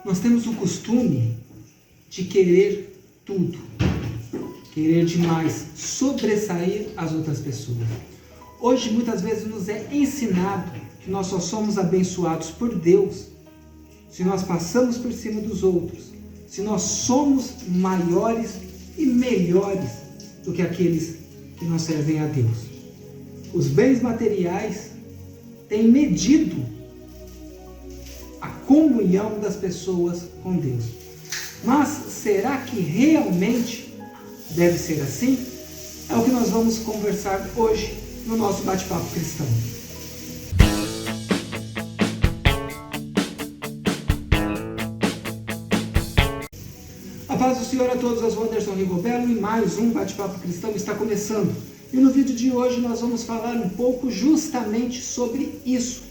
Nós temos o costume de querer tudo, querer demais, sobressair as outras pessoas. Hoje, muitas vezes, nos é ensinado que nós só somos abençoados por Deus se nós passamos por cima dos outros, se nós somos maiores e melhores do que aqueles que não servem a Deus. Os bens materiais têm medido a comunhão das pessoas com Deus. Mas será que realmente deve ser assim? É o que nós vamos conversar hoje no nosso bate-papo cristão. A paz do Senhor a todos, eu sou Anderson Rigobello e mais um bate-papo cristão está começando. E no vídeo de hoje nós vamos falar um pouco justamente sobre isso.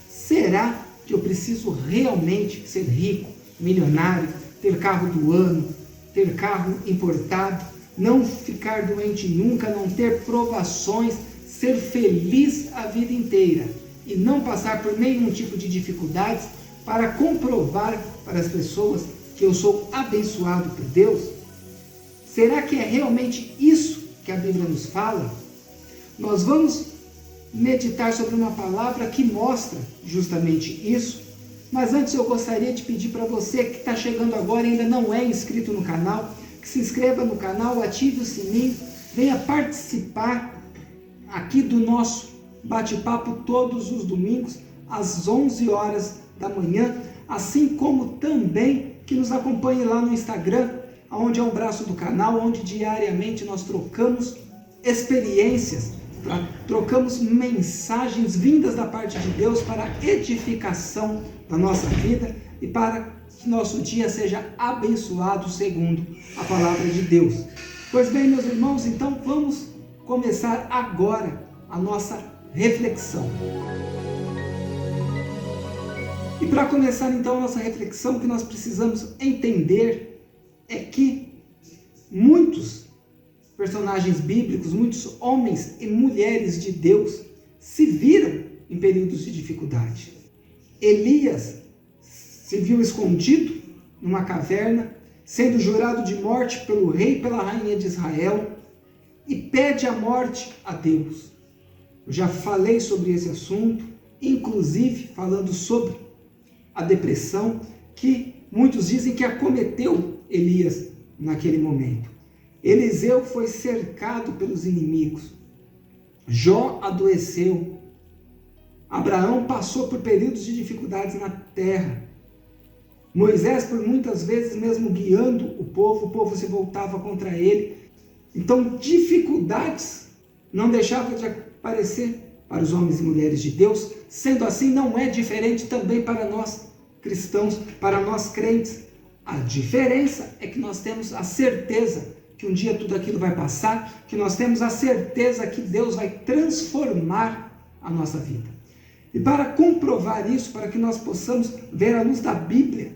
Será que eu preciso realmente ser rico, milionário, ter carro do ano, ter carro importado, não ficar doente nunca, não ter provações, ser feliz a vida inteira e não passar por nenhum tipo de dificuldades para comprovar para as pessoas que eu sou abençoado por Deus? Será que é realmente isso que a Bíblia nos fala? Nós vamos meditar sobre uma palavra que mostra justamente isso, mas antes eu gostaria de pedir para você que está chegando agora e ainda não é inscrito no canal, que se inscreva no canal, ative o sininho, venha participar aqui do nosso bate-papo todos os domingos, às 11 horas da manhã, assim como também que nos acompanhe lá no Instagram, onde é um braço do canal, onde diariamente nós trocamos experiências, trocamos mensagens vindas da parte de Deus para a edificação da nossa vida e para que nosso dia seja abençoado segundo a palavra de Deus. Pois bem, meus irmãos, então vamos começar agora a nossa reflexão. E para começar então a nossa reflexão, o que nós precisamos entender é que muitos personagens bíblicos, muitos homens e mulheres de Deus se viram em períodos de dificuldade. Elias se viu escondido numa caverna, sendo jurado de morte pelo rei e pela rainha de Israel, e pede a morte a Deus. Eu já falei sobre esse assunto, inclusive falando sobre a depressão que muitos dizem que acometeu Elias naquele momento. Eliseu foi cercado pelos inimigos. Jó adoeceu. Abraão passou por períodos de dificuldades na terra. Moisés, por muitas vezes, mesmo guiando o povo se voltava contra ele. Então, dificuldades não deixavam de aparecer para os homens e mulheres de Deus. Sendo assim, não é diferente também para nós cristãos, para nós crentes. A diferença é que nós temos a certeza que um dia tudo aquilo vai passar, que nós temos a certeza que Deus vai transformar a nossa vida. E para comprovar isso, para que nós possamos ver à luz da Bíblia,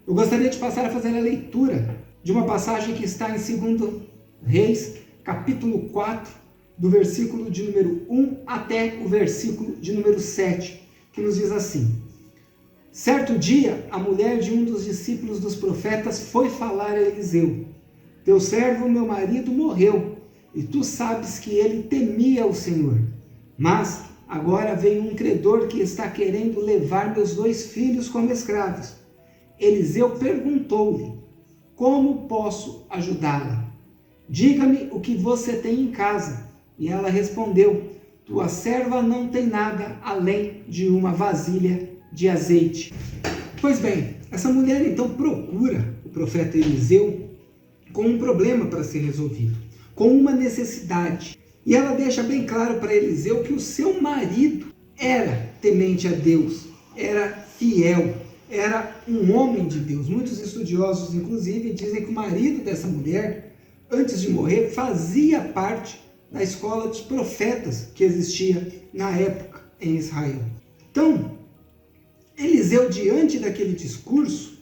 eu gostaria de passar a fazer a leitura de uma passagem que está em 2 Reis, capítulo 4, do versículo de número 1 até o versículo de número 7, que nos diz assim: Certo dia, a mulher de um dos discípulos dos profetas foi falar a Eliseu: Teu servo, meu marido, morreu, e tu sabes que ele temia o Senhor. Mas agora vem um credor que está querendo levar meus 2 filhos como escravos. Eliseu perguntou-lhe: Como posso ajudá-la? Diga-me o que você tem em casa. E ela respondeu: Tua serva não tem nada além de uma vasilha de azeite. Pois bem, essa mulher então procura o profeta Eliseu com um problema para ser resolvido, com uma necessidade. E ela deixa bem claro para Eliseu que o seu marido era temente a Deus, era fiel, era um homem de Deus. Muitos estudiosos, inclusive, dizem que o marido dessa mulher, antes de morrer, fazia parte da escola dos profetas que existia na época em Israel. Então, Eliseu, diante daquele discurso,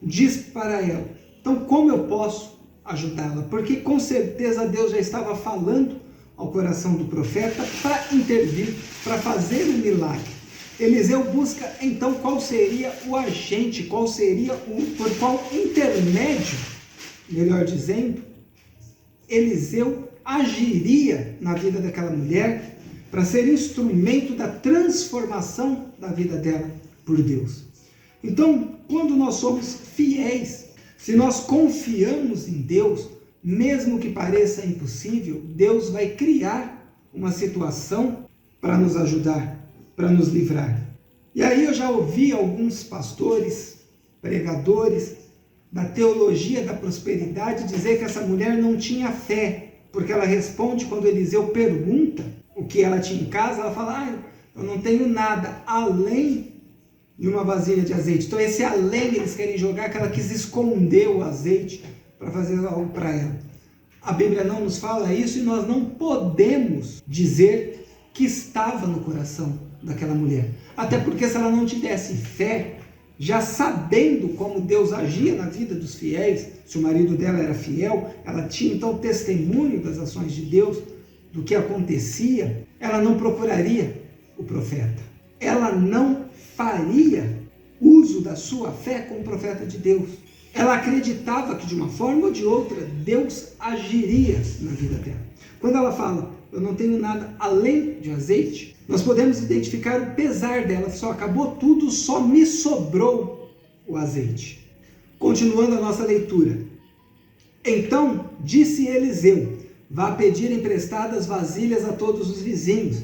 diz para ela: então, como eu posso ajudá-la? Porque com certeza Deus já estava falando ao coração do profeta para intervir, para fazer um milagre. Eliseu busca então qual seria o agente, por qual intermédio, melhor dizendo, Eliseu agiria na vida daquela mulher para ser instrumento da transformação da vida dela por Deus. Então, quando nós somos fiéis, se nós confiamos em Deus, mesmo que pareça impossível, Deus vai criar uma situação para nos ajudar, para nos livrar. E aí eu já ouvi alguns pastores, pregadores da teologia da prosperidade dizer que essa mulher não tinha fé, porque ela responde quando Eliseu pergunta o que ela tinha em casa, ela fala, eu não tenho nada além de uma vasilha de azeite. Então esse além eles querem jogar, que ela quis esconder o azeite para fazer algo para ela. A Bíblia não nos fala isso e nós não podemos dizer que estava no coração daquela mulher. Até porque se ela não tivesse fé, já sabendo como Deus agia na vida dos fiéis, se o marido dela era fiel, ela tinha então testemunho das ações de Deus, do que acontecia, ela não procuraria o profeta. Ela não faria uso da sua fé como profeta de Deus. Ela acreditava que de uma forma ou de outra, Deus agiria na vida dela. Quando ela fala, eu não tenho nada além de azeite, nós podemos identificar o pesar dela, só acabou tudo, só me sobrou o azeite. Continuando a nossa leitura. Então disse Eliseu, vá pedir emprestadas vasilhas a todos os vizinhos,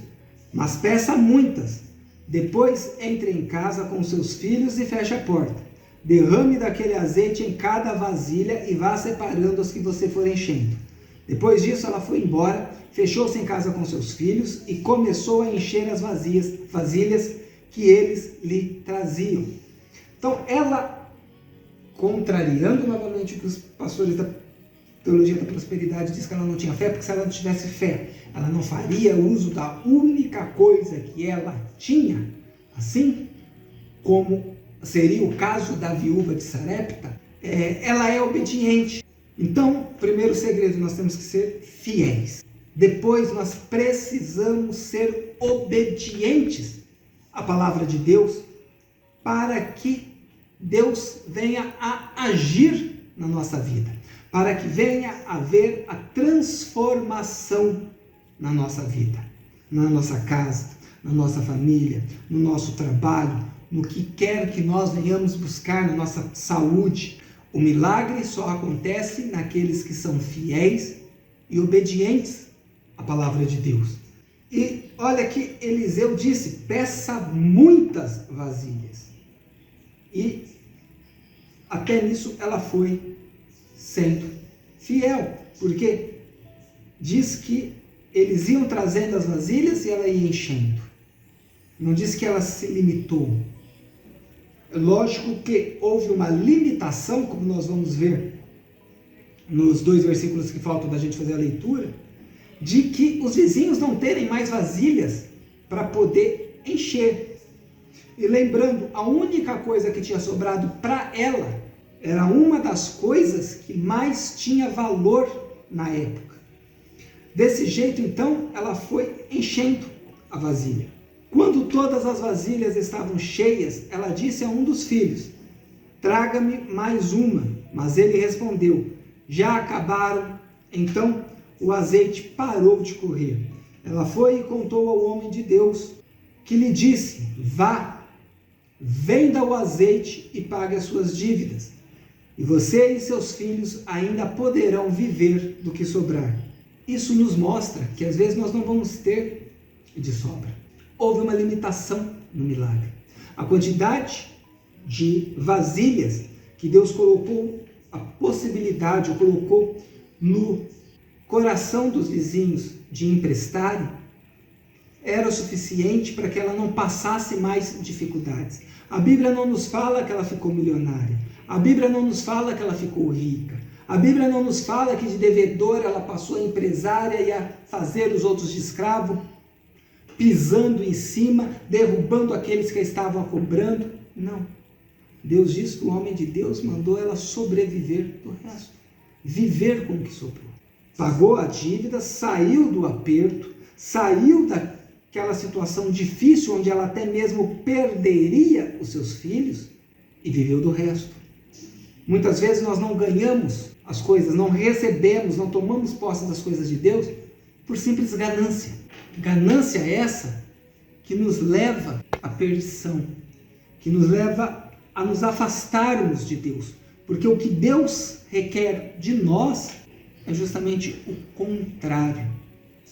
mas peça muitas. Depois entre em casa com seus filhos e feche a porta. Derrame daquele azeite em cada vasilha e vá separando as que você for enchendo. Depois disso ela foi embora, fechou-se em casa com seus filhos e começou a encher as vasilhas que eles lhe traziam. Então ela, contrariando novamente o que os pastores da teologia da prosperidade diz que ela não tinha fé, porque se ela não tivesse fé, ela não faria uso da única coisa que ela tinha, assim como seria o caso da viúva de Sarepta. Ela é obediente. Então, primeiro segredo, nós temos que ser fiéis. Depois, nós precisamos ser obedientes à palavra de Deus para que Deus venha a agir na nossa vida, para que venha a haver a transformação na nossa vida, na nossa casa, na nossa família, no nosso trabalho, no que quer que nós venhamos buscar, na nossa saúde. O milagre só acontece naqueles que são fiéis e obedientes à palavra de Deus. E olha que Eliseu disse, peça muitas vasilhas. E até nisso ela foi sendo fiel, porque diz que eles iam trazendo as vasilhas e ela ia enchendo. Não diz que ela se limitou. É lógico que houve uma limitação, como nós vamos ver nos 2 versículos que faltam da gente fazer a leitura, de que os vizinhos não terem mais vasilhas para poder encher. E lembrando, a única coisa que tinha sobrado para ela era uma das coisas que mais tinha valor na época. Desse jeito, então, ela foi enchendo a vasilha. Quando todas as vasilhas estavam cheias, ela disse a um dos filhos, traga-me mais uma. Mas ele respondeu, já acabaram. Então o azeite parou de correr. Ela foi e contou ao homem de Deus, que lhe disse, vá, venda o azeite e pague as suas dívidas. E você e seus filhos ainda poderão viver do que sobrar. Isso nos mostra que às vezes nós não vamos ter de sobra. Houve uma limitação no milagre. A quantidade de vasilhas que Deus colocou a possibilidade, ou colocou no coração dos vizinhos de emprestarem, era o suficiente para que ela não passasse mais dificuldades. A Bíblia não nos fala que ela ficou milionária. A Bíblia não nos fala que ela ficou rica. A Bíblia não nos fala que de devedora ela passou a empresária e a fazer os outros de escravo, pisando em cima, derrubando aqueles que a estavam cobrando. Não. Deus diz que o homem de Deus mandou ela sobreviver do resto. Viver com o que sobrou. Pagou a dívida, saiu do aperto, saiu aquela situação difícil, onde ela até mesmo perderia os seus filhos, e viveu do resto. Muitas vezes nós não ganhamos as coisas, não recebemos, não tomamos posse das coisas de Deus por simples ganância. Ganância essa que nos leva à perdição, que nos leva a nos afastarmos de Deus. Porque o que Deus requer de nós é justamente o contrário.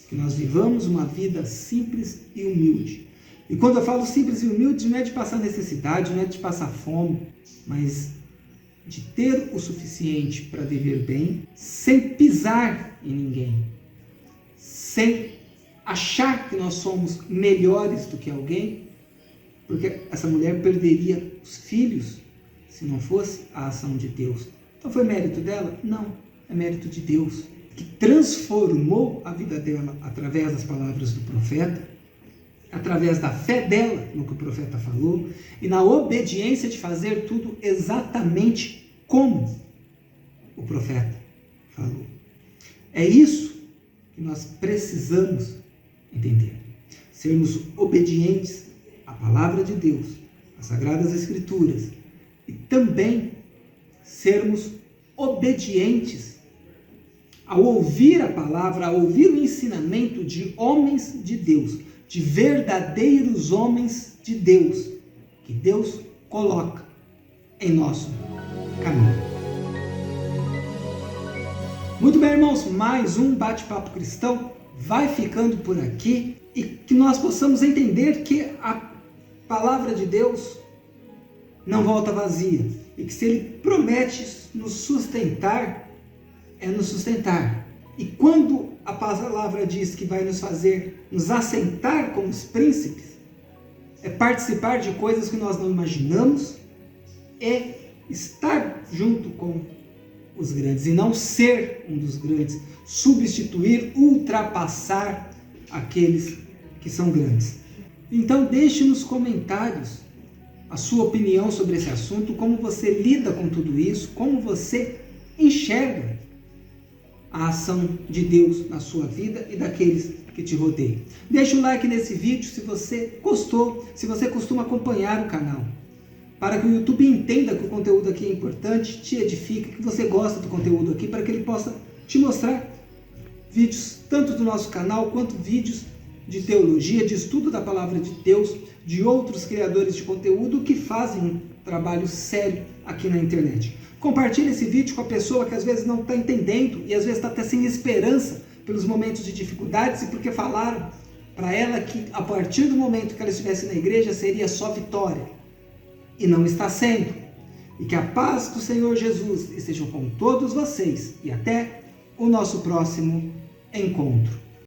Que nós vivamos uma vida simples e humilde. E quando eu falo simples e humilde, não é de passar necessidade, não é de passar fome, mas de ter o suficiente para viver bem, sem pisar em ninguém, sem achar que nós somos melhores do que alguém, porque essa mulher perderia os filhos se não fosse a ação de Deus. Então foi mérito dela? Não, é mérito de Deus, que transformou a vida dela através das palavras do profeta, através da fé dela no que o profeta falou e na obediência de fazer tudo exatamente como o profeta falou. É isso que nós precisamos entender. Sermos obedientes à palavra de Deus, às Sagradas Escrituras, e também sermos obedientes ao ouvir a palavra, ao ouvir o ensinamento de homens de Deus, de verdadeiros homens de Deus, que Deus coloca em nosso caminho. Muito bem, irmãos, mais um bate-papo cristão vai ficando por aqui, e que nós possamos entender que a palavra de Deus não volta vazia, e que se Ele promete nos sustentar, é nos sustentar. E quando a palavra diz que vai nos fazer nos assentar como os príncipes, é participar de coisas que nós não imaginamos, é estar junto com os grandes, e não ser um dos grandes, substituir, ultrapassar aqueles que são grandes. Então deixe nos comentários a sua opinião sobre esse assunto, como você lida com tudo isso, como você enxerga a ação de Deus na sua vida e daqueles que te rodeiam. Deixe um like nesse vídeo se você gostou, se você costuma acompanhar o canal, para que o YouTube entenda que o conteúdo aqui é importante, te edifica, que você gosta do conteúdo aqui, para que ele possa te mostrar vídeos tanto do nosso canal, quanto vídeos de teologia, de estudo da palavra de Deus, de outros criadores de conteúdo que fazem um trabalho sério aqui na internet. Compartilhe esse vídeo com a pessoa que às vezes não está entendendo e às vezes está até sem esperança pelos momentos de dificuldades, e porque falaram para ela que a partir do momento que ela estivesse na igreja seria só vitória, e não está sendo. E que a paz do Senhor Jesus esteja com todos vocês, e até o nosso próximo encontro.